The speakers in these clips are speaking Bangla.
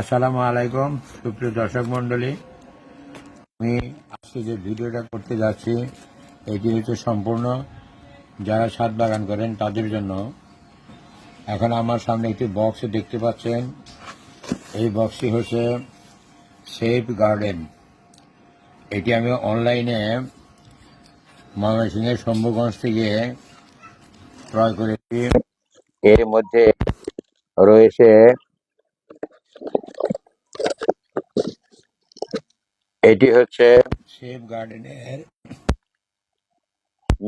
আসসালামু আলাইকুম সুপ্রিয় দর্শক মন্ডলী, আমি আজকে যে ভিডিওটা করতে যাচ্ছি এটি হচ্ছে সম্পূর্ণ যারা ছাদ বাগান করেন তাদের জন্য। এখন আমার সামনে একটি বক্স দেখতে পাচ্ছেন, এই বক্সটি হচ্ছে সেফ গার্ডেন। এটি আমি অনলাইনে ময়মনসিংহের শম্ভুগঞ্জ থেকে ক্রয় করেছি। এর মধ্যে রয়েছে এটি হচ্ছে সেফ গার্ডেনের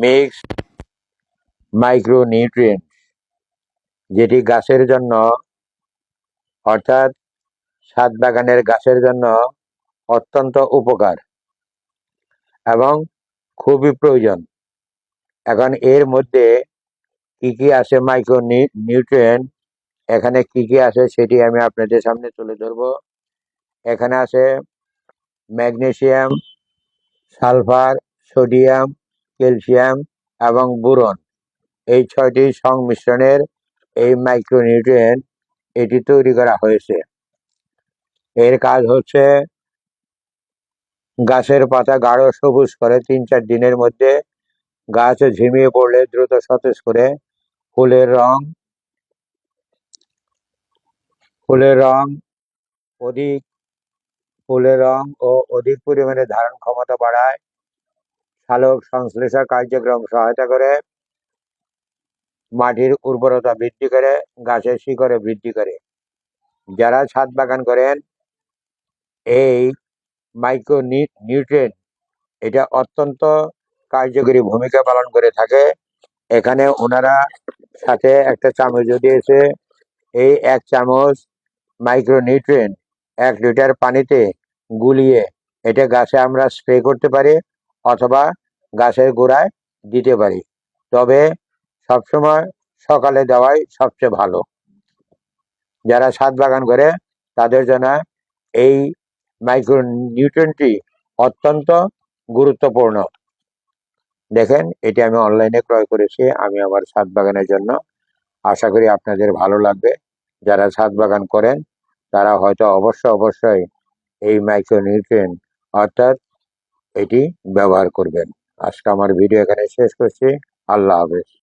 মিক্স মাইক্রো নিউট্রিয়েন্ট, যেটি গাছের জন্য অর্থাৎ ছাদ বাগানের গাছের জন্য অত্যন্ত উপকার এবং খুবই প্রয়োজন। এখন এর মধ্যে কি কি আছে মাইক্রো নিউট্রিয়েন্ট, এখানে কি কি আছে সেটি আমি আপনাদের সামনে তুলে ধরবো। এখানে আছে ম্যাগনেসিয়াম, সালফার, সোডিয়াম, ক্যালসিয়াম এবং বোরন। এই ছয়টি সংমিশ্রণের এই মাইক্রো নিউট্রিয়েন্ট এটি তৈরি করা হয়েছে। এর কাজ হচ্ছে গাছের পাতা গাঢ় সবুজ করে ৩-৪ দিনের মধ্যে, গাছ ঝিমিয়ে পড়লে দ্রুত সতেজ করে, ফুলের রং ফুলের রং অধিক ফুলের রং ও অধিক পরিমাণে ধারণ ক্ষমতা বাড়ায়, সালোক সংশ্লেষণ কার্যক্রম সহায়তা করে, মাটির উর্বরতা বৃদ্ধি করে, গাছের শিকড়ে বৃদ্ধি করে। যারা ছাদ বাগান করেন এই মাইক্রো নিউট্রিয়েন্ট এটা অত্যন্ত কার্যকরী ভূমিকা পালন করে থাকে। এখানে ওনারা সাথে একটা চামচ দিয়েছে। এই 1 চামচ মাইক্রো নিউট্রিয়েন্ট 1 লিটার পানিতে গুলিয়ে এটা গাছে আমরা স্প্রে করতে পারি অথবা গাছের গোড়ায় দিতে পারি। তবে সবসময় সকালে দেওয়াই সবচেয়ে ভালো। যারা ছাদ বাগান করে তাদের জন্য এই মাইক্রো নিউট্রিয়েন্টটি অত্যন্ত গুরুত্বপূর্ণ। দেখেন, এটি আমি অনলাইনে ক্রয় করেছি আমি আমার ছাদ বাগানের জন্য। আশা করি আপনাদের ভালো লাগবে। যারা ছাদ বাগান করেন তারা হয়তো অবশ্যই এই মাইক্রো নিউট্রিয়েন্ট অর্থাৎ এটি ব্যবহার করবেন। আজকে আমার ভিডিও এখানে শেষ করছি। আল্লাহ হাফেজ।